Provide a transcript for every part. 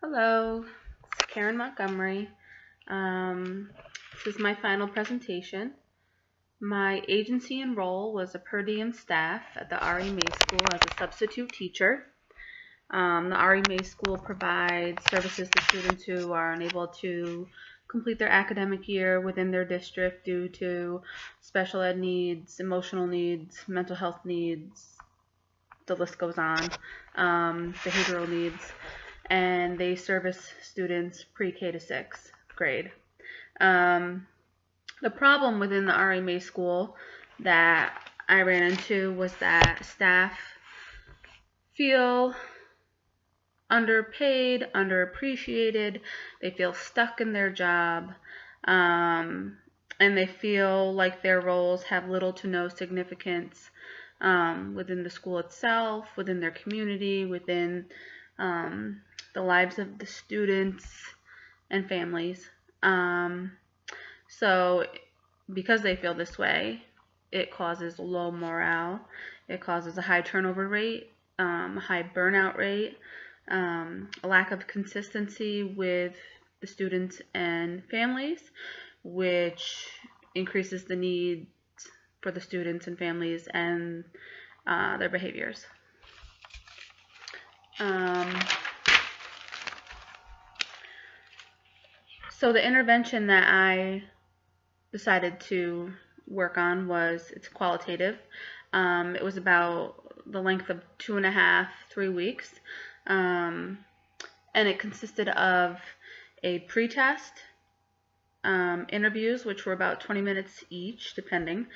Hello, it's Karen Montgomery. This is my final presentation. My agency and role was a per diem staff at the RE May School as a substitute teacher. The RE May School provides services to students who are unable to complete their academic year within their district due to special ed needs, emotional needs, mental health needs, the list goes on, behavioral needs, and they service students pre-K to 6th grade. The problem within the RE May School that I ran into was that staff feel underpaid, underappreciated, they feel stuck in their job, and they feel like their roles have little to no significance within the school itself, within their community, within the lives of the students and families. So because they feel this way, it causes low morale, it causes a high turnover rate, a high burnout rate, a lack of consistency with the students and families, which increases the need for the students and families and their behaviors. So the intervention that I decided to work on it's qualitative. It was about the length of 2.5, 3 weeks. And it consisted of a pre-test, interviews, which were about 20 minutes each, depending.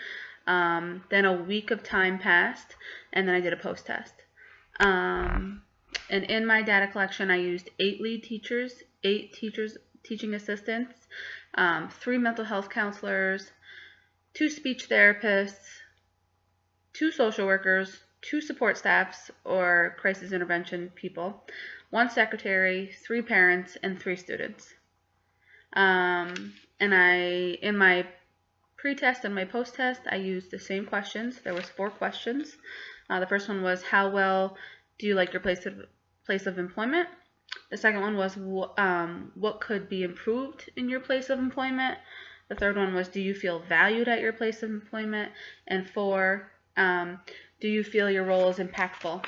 Then a week of time passed, and then I did a post-test. And in my data collection, I used 8 lead teachers, 8 teaching assistants, 3 mental health counselors, 2 speech therapists, 2 social workers, 2 support staffs or crisis intervention people, 1 secretary, 3 parents, and 3 students. And in my pre-test and my post-test, I used the same questions. There was 4 questions. The first one was, how well do you like your place of employment? The second one was, what could be improved in your place of employment? The third one was, do you feel valued at your place of employment? And 4, do you feel your role is impactful?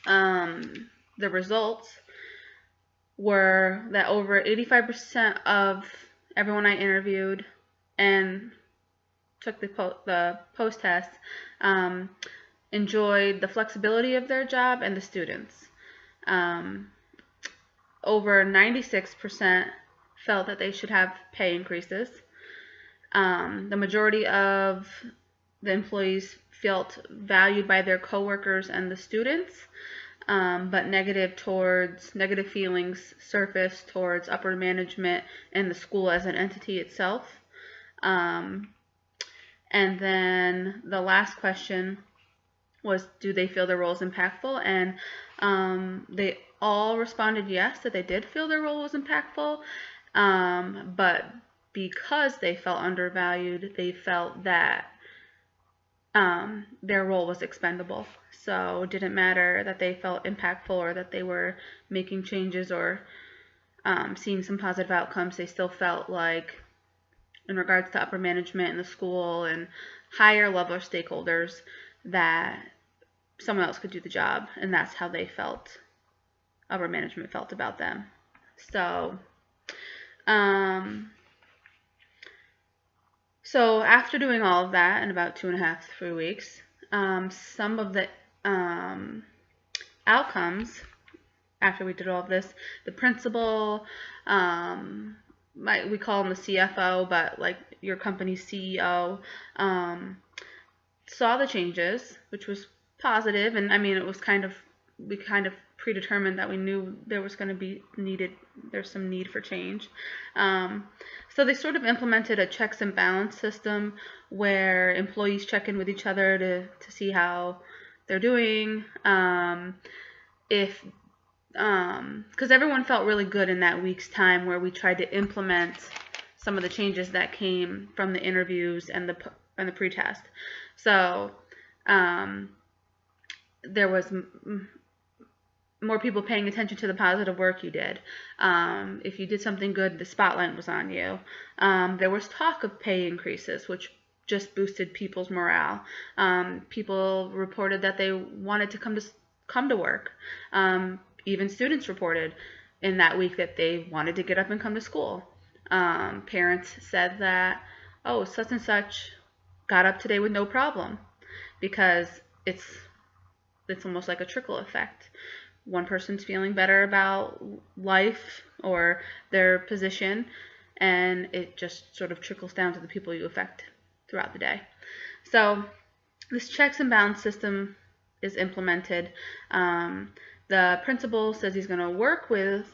The results were that over 85% of everyone I interviewed and took the post-test enjoyed the flexibility of their job and the students. Over 96% felt that they should have pay increases. The majority of the employees felt valued by their coworkers and the students, but negative feelings surfaced towards upper management and the school as an entity itself. And then the last question was, do they feel their role is impactful? And they all responded yes, that they did feel their role was impactful, but because they felt undervalued, they felt that their role was expendable. So it didn't matter that they felt impactful or that they were making changes or seeing some positive outcomes. They still felt like, in regards to upper management in the school and higher level stakeholders, that someone else could do the job, and that's how they felt, upper management felt about them. So so after doing all of that in about 2.5, 3 weeks, some of the outcomes after we did all of this, the principal, we call him the CFO, but like your company's CEO, saw the changes, which was positive, and I mean, it was we kind of predetermined that we knew there was going to be there's some need for change. So they sort of implemented a checks and balance system where employees check in with each other to see how they're doing. Because everyone felt really good in that week's time where we tried to implement some of the changes that came from the interviews and the pre-test. So there was more people paying attention to the positive work you did. If you did something good, the spotlight was on you. There was talk of pay increases, which just boosted people's morale. People reported that they wanted to come to work. Even students reported in that week that they wanted to get up and come to school. Parents said that, oh, such and such got up today with no problem, because it's almost like a trickle effect. One person's feeling better about life or their position, and it just sort of trickles down to the people you affect throughout the day. So this checks and balance system is implemented. The principal says he's going to work with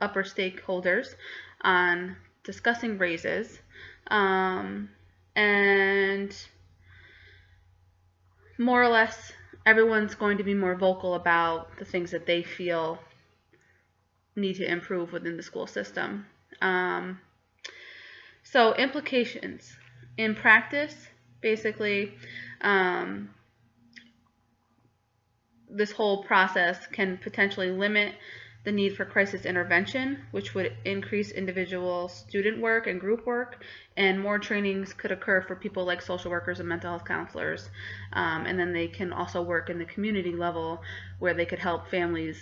upper stakeholders on discussing raises, and more or less everyone's going to be more vocal about the things that they feel need to improve within the school system. So implications. In practice, basically, this whole process can potentially limit the need for crisis intervention, which would increase individual student work and group work, and more trainings could occur for people like social workers and mental health counselors. And then they can also work in the community level, where they could help families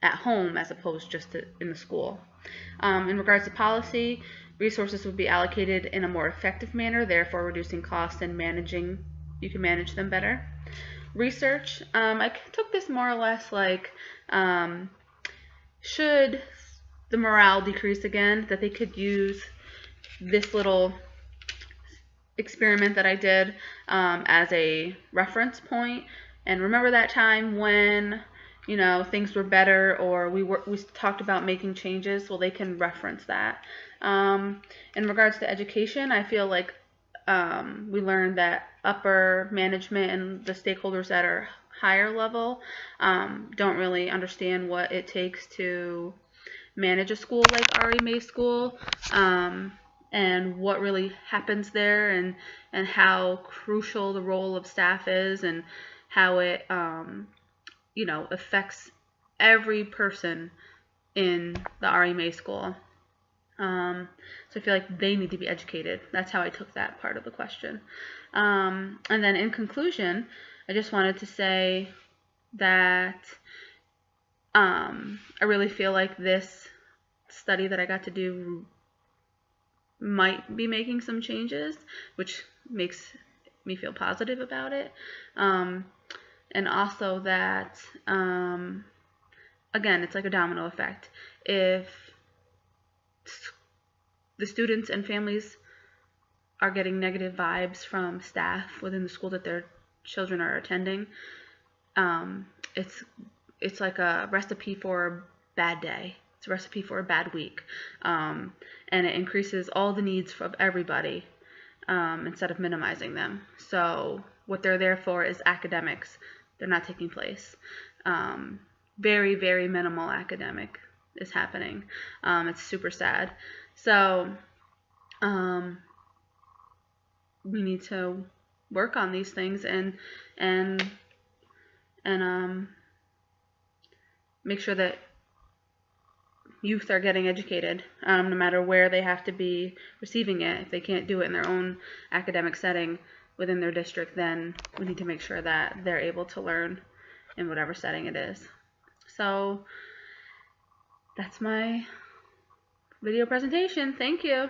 at home as opposed just to in the school. In regards to policy, resources would be allocated in a more effective manner, therefore reducing costs and you can manage them better. Research, I took this more or less like, should the morale decrease again, that they could use this little experiment that I did as a reference point, and remember that time when things were better, or we talked about making changes. Well, they can reference that. In regards to education, I feel like we learned that upper management and the stakeholders that are higher level don't really understand what it takes to manage a school like RE May School, and what really happens there, and how crucial the role of staff is, and how it affects every person in the RE May School. So I feel like they need to be educated. That's how I took that part of the question. And then in conclusion, I just wanted to say that I really feel like this study that I got to do might be making some changes, which makes me feel positive about it. And also that, again, it's like a domino effect. If the students and families are getting negative vibes from staff within the school that their children are attending, it's like a recipe for a bad day. It's a recipe for a bad week, and it increases all the needs of everybody instead of minimizing them. So what they're there for is academics. They're not taking place. Very, very minimal academic is happening. It's super sad. So we need to work on these things and make sure that youth are getting educated, no matter where they have to be receiving it. If they can't do it in their own academic setting within their district, then we need to make sure that they're able to learn in whatever setting it is. So that's my video presentation. Thank you.